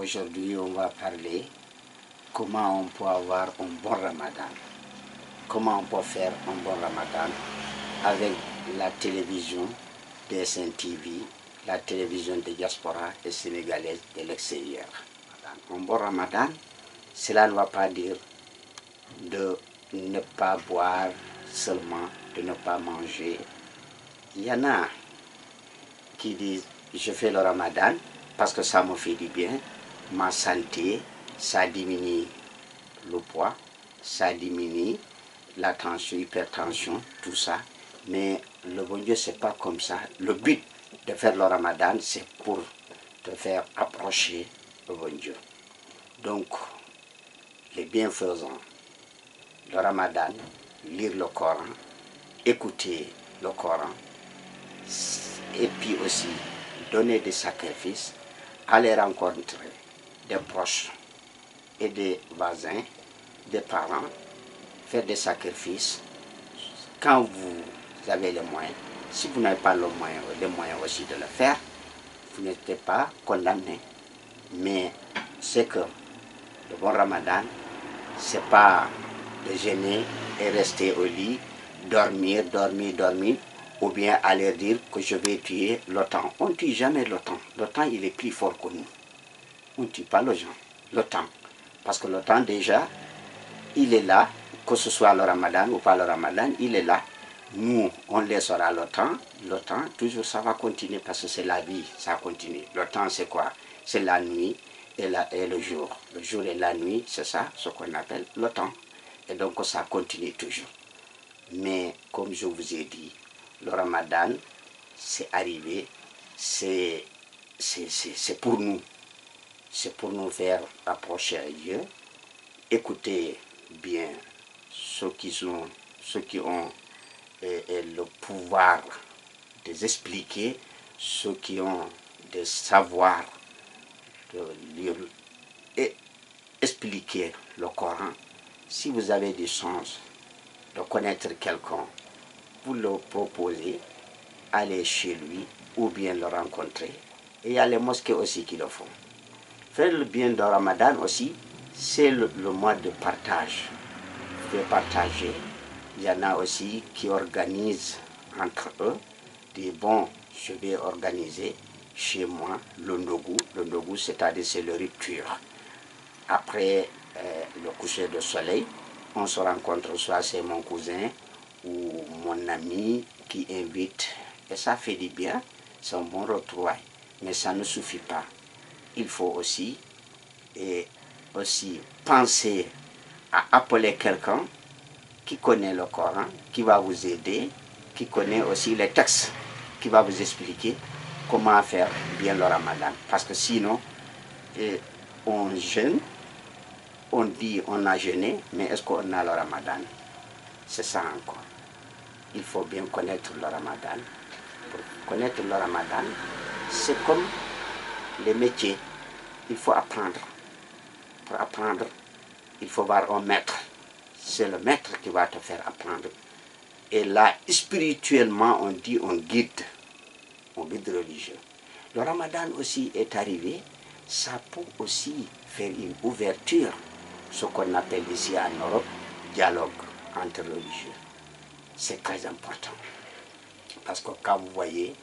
Aujourd'hui, on va parler comment on peut avoir un bon ramadan. Comment on peut faire un bon ramadan avec la télévision DSN TV, la télévision de diaspora et sénégalaise de l'extérieur. Un bon ramadan, cela ne va pas dire de ne pas boire seulement, de ne pas manger. Il y en a qui disent je fais le ramadan parce que ça me fait du bien, ma santé, ça diminue le poids, ça diminue la tension, hypertension, tout ça. Mais le bon Dieu, c'est pas comme ça. Le but de faire le ramadan, c'est pour te faire approcher le bon Dieu. Donc, les bienfaisants, le ramadan, lire le Coran, écouter le Coran, et puis aussi donner des sacrifices, aller rencontrer des proches et des voisins, des parents, faire des sacrifices quand vous avez les moyens. Si vous n'avez pas les moyens aussi de le faire, vous n'êtes pas condamné. Mais c'est que le bon ramadan, c'est pas de gêner et rester au lit, dormir, ou bien aller dire que je vais tuer le temps. On ne tue jamais le temps. Le temps, il est plus fort que nous. On ne tue pas les gens. Le temps. Parce que le temps, déjà, il est là, que ce soit le ramadan ou pas le ramadan, il est là. Nous, on laissera le temps, toujours ça va continuer parce que c'est la vie, ça continue. Le temps, c'est quoi? C'est la nuit et le jour. Le jour et la nuit, c'est ça, ce qu'on appelle le temps. Et donc, ça continue toujours. Mais, comme je vous ai dit, le ramadan, c'est arrivé, c'est pour nous. C'est pour nous faire approcher à Dieu, écouter bien ceux qui ont le pouvoir de expliquer, ceux qui ont des savoirs de lire et expliquer le Coran. Si vous avez des chances de connaître quelqu'un, vous le proposez, allez chez lui ou bien le rencontrer. Et il y a les mosquées aussi qui le font. Faire le bien de Ramadan aussi, c'est le mois de partage. Vous pouvez partager. Il y en a aussi qui organisent entre eux des bons, je vais organiser chez moi le ndogu. Le ndogu, c'est-à-dire c'est le rupture. Après le coucher de soleil, on se rencontre, soit c'est mon cousin ou mon ami qui invite. Et ça fait du bien, c'est un bon retrouvail. Mais ça ne suffit pas. Il faut aussi penser à appeler quelqu'un qui connaît le Coran, qui va vous aider, qui connaît aussi les textes, qui va vous expliquer comment faire bien le ramadan. Parce que sinon, on jeûne, on dit on a jeûné, mais est-ce qu'on a le ramadan? C'est ça encore. Il faut bien connaître le ramadan. Pour connaître le ramadan, c'est comme les métiers. Il faut apprendre. Pour apprendre, il faut voir un maître. C'est le maître qui va te faire apprendre. Et là, spirituellement, on dit un guide religieux. Le ramadan aussi est arrivé, ça peut aussi faire une ouverture, ce qu'on appelle ici en Europe, dialogue entre religieux. C'est très important. Parce que quand vous voyez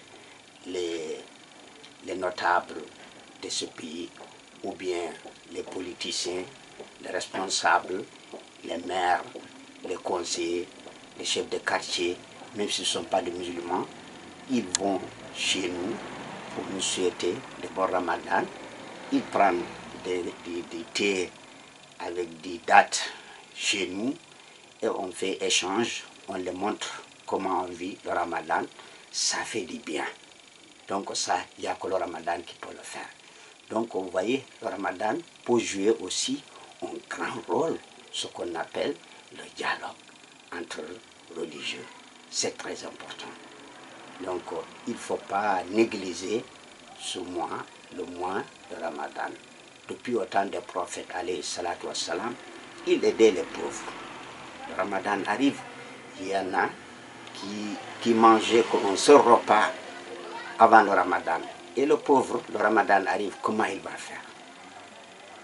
les notables de ce pays, ou bien les politiciens, les responsables, les maires, les conseillers, les chefs de quartier, même s'ils ne sont pas des musulmans, ils vont chez nous pour nous souhaiter le bon ramadan. Ils prennent des thés avec des dates chez nous et on fait échange, on les montre comment on vit le ramadan. Ça fait du bien. Donc ça, il n'y a que le ramadan qui peut le faire. Donc vous voyez, le ramadan peut jouer aussi un grand rôle, ce qu'on appelle le dialogue entre religieux. C'est très important. Donc il ne faut pas négliger ce mois, le mois de ramadan. Depuis au temps des prophètes, alayhi salatu wassalam, il aidait les pauvres. Le ramadan arrive, il y en a qui mangeaient un seul repas avant le ramadan. Et le pauvre, le ramadan arrive, comment il va faire?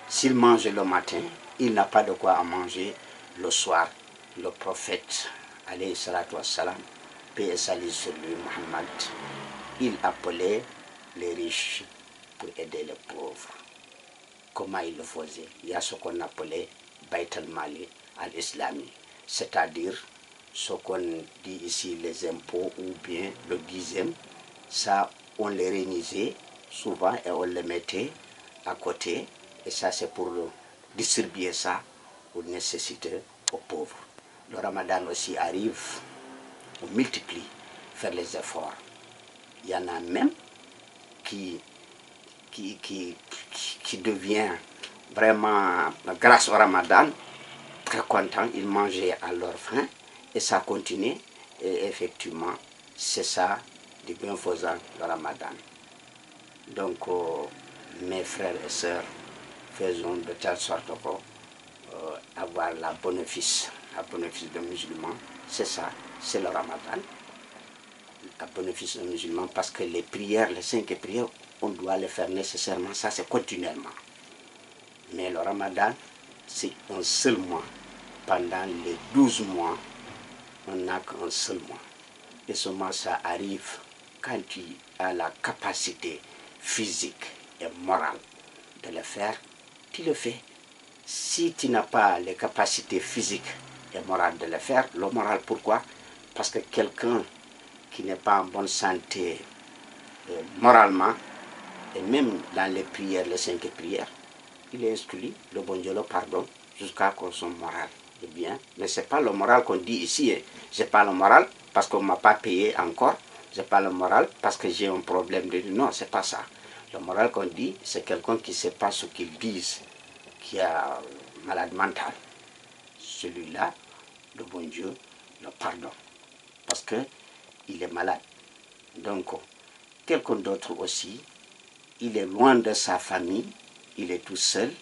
S'il mange le matin, il n'a pas de quoi manger le soir. Le prophète, alayhi salatu wassalam, paix et salut sur lui, Muhammad, il appelait les riches pour aider les pauvres. Comment il le faisait? Il y a ce qu'on appelait Bayt al-Mali al-Islami, c'est-à-dire ce qu'on dit ici les impôts ou bien le dixième, ça on les réunissait souvent et on les mettait à côté, et ça c'est pour distribuer ça aux nécessiteux, aux pauvres. Le Ramadan aussi arrive, on multiplie, faire les efforts. Il y en a même qui devient vraiment, grâce au Ramadan, très content, ils mangeaient à leur faim et ça continue. Et effectivement, c'est ça du bienfaisant le Ramadan. Donc, mes frères et sœurs, faisons de telle sorte que avoir la bénéfice de musulmans, c'est ça, c'est le Ramadan. La bénéfice de musulmans, parce que les prières, les 5 prières, on doit les faire nécessairement, ça c'est continuellement. Mais le Ramadan, c'est un seul mois. Pendant les 12 mois, on n'a qu'un seul mois. Et seulement ça arrive quand tu as la capacité physique et morale de le faire, tu le fais. Si tu n'as pas les capacités physiques et morales de le faire, le moral pourquoi? Parce que quelqu'un qui n'est pas en bonne santé moralement, et même dans les prières, les 5 prières, il est instruit, le bon Dieu le pardonne, jusqu'à qu'on son moral est bien. Mais ce n'est pas le moral qu'on dit ici. Ce n'est pas le moral parce qu'on ne m'a pas payé encore. Ce n'est pas le moral parce que j'ai un problème de... Non, ce n'est pas ça. Le moral qu'on dit, c'est quelqu'un qui ne sait pas ce qu'il dit, qui est malade mental. Celui-là, le bon Dieu le pardonne. Parce qu'il est malade. Donc, quelqu'un d'autre aussi, il est loin de sa famille, il est tout seul,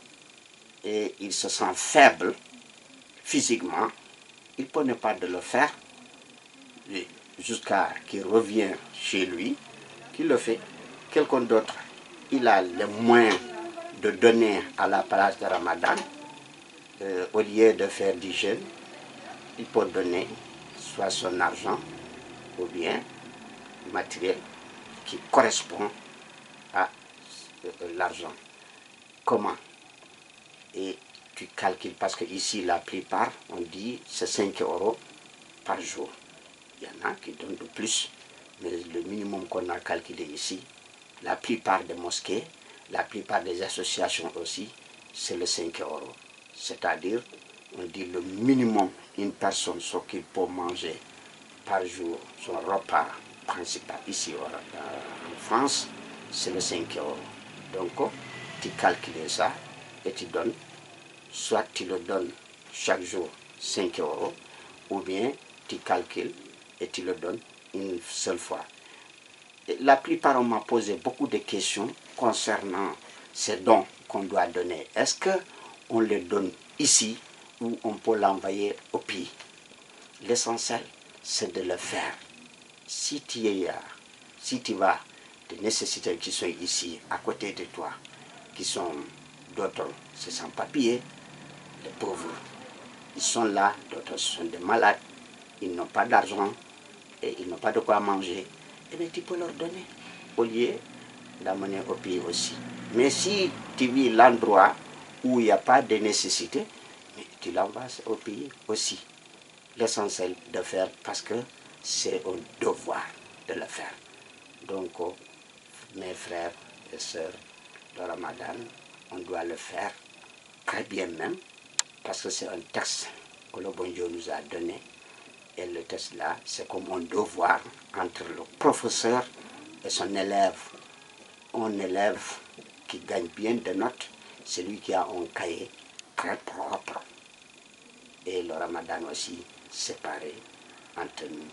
et il se sent faible physiquement, il peut ne pas de le faire jusqu'à qu'il revienne chez lui, qu'il le fait. Quelqu'un d'autre, il a les moyens de donner à la place de Ramadan, au lieu de faire du jeûne, il peut donner soit son argent ou bien matériel qui correspond à l'argent. Comment? Et tu calcules, parce que ici la plupart, on dit c'est 5 € par jour. Il y en a qui donnent de plus, mais le minimum qu'on a calculé ici, la plupart des mosquées, la plupart des associations aussi, c'est le 5 €. C'est-à-dire, on dit le minimum, une personne, ce qu'il peut manger par jour, son repas principal ici en France, c'est le 5 €. Donc, tu calcules ça et tu donnes, soit tu le donnes chaque jour 5 €, ou bien tu calcules et tu le donnes une seule fois. Et la plupart, on m'a posé beaucoup de questions concernant ces dons qu'on doit donner. Est-ce qu'on les donne ici ou on peut l'envoyer au pays? L'essentiel, c'est de le faire. Si tu vas, des nécessités qui sont ici, à côté de toi, qui sont d'autres, c'est sans papier, les pauvres, ils sont là, d'autres sont des malades, ils n'ont pas d'argent et ils n'ont pas de quoi manger, et bien tu peux leur donner, au lieu d'amener au pays aussi. Mais si tu vis l'endroit où il n'y a pas de nécessité, tu l'envoies au pays aussi. L'essentiel de faire parce que c'est un devoir de le faire. Donc, mes frères et sœurs, le Ramadan, on doit le faire très bien même, parce que c'est un texte que le bon Dieu nous a donné. Et le texte là, c'est comme un devoir entre le professeur et son élève. Un élève qui gagne bien de notes, c'est lui qui a un cahier très propre. Et le Ramadan aussi, séparé entre nous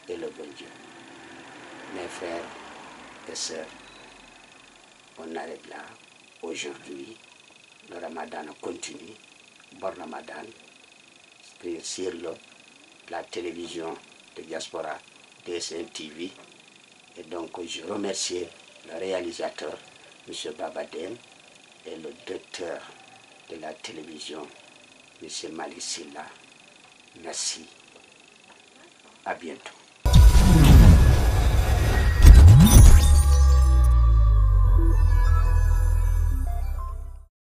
et le bon Dieu. Mes frères et sœurs, on arrête là. Aujourd'hui, le Ramadan continue. Bon Ramadan, sur la télévision de Diaspora, DSN TV. Et donc, je remercie le réalisateur, M. Babadem, et le docteur de la télévision, M. Malick Sylla. Merci. À bientôt.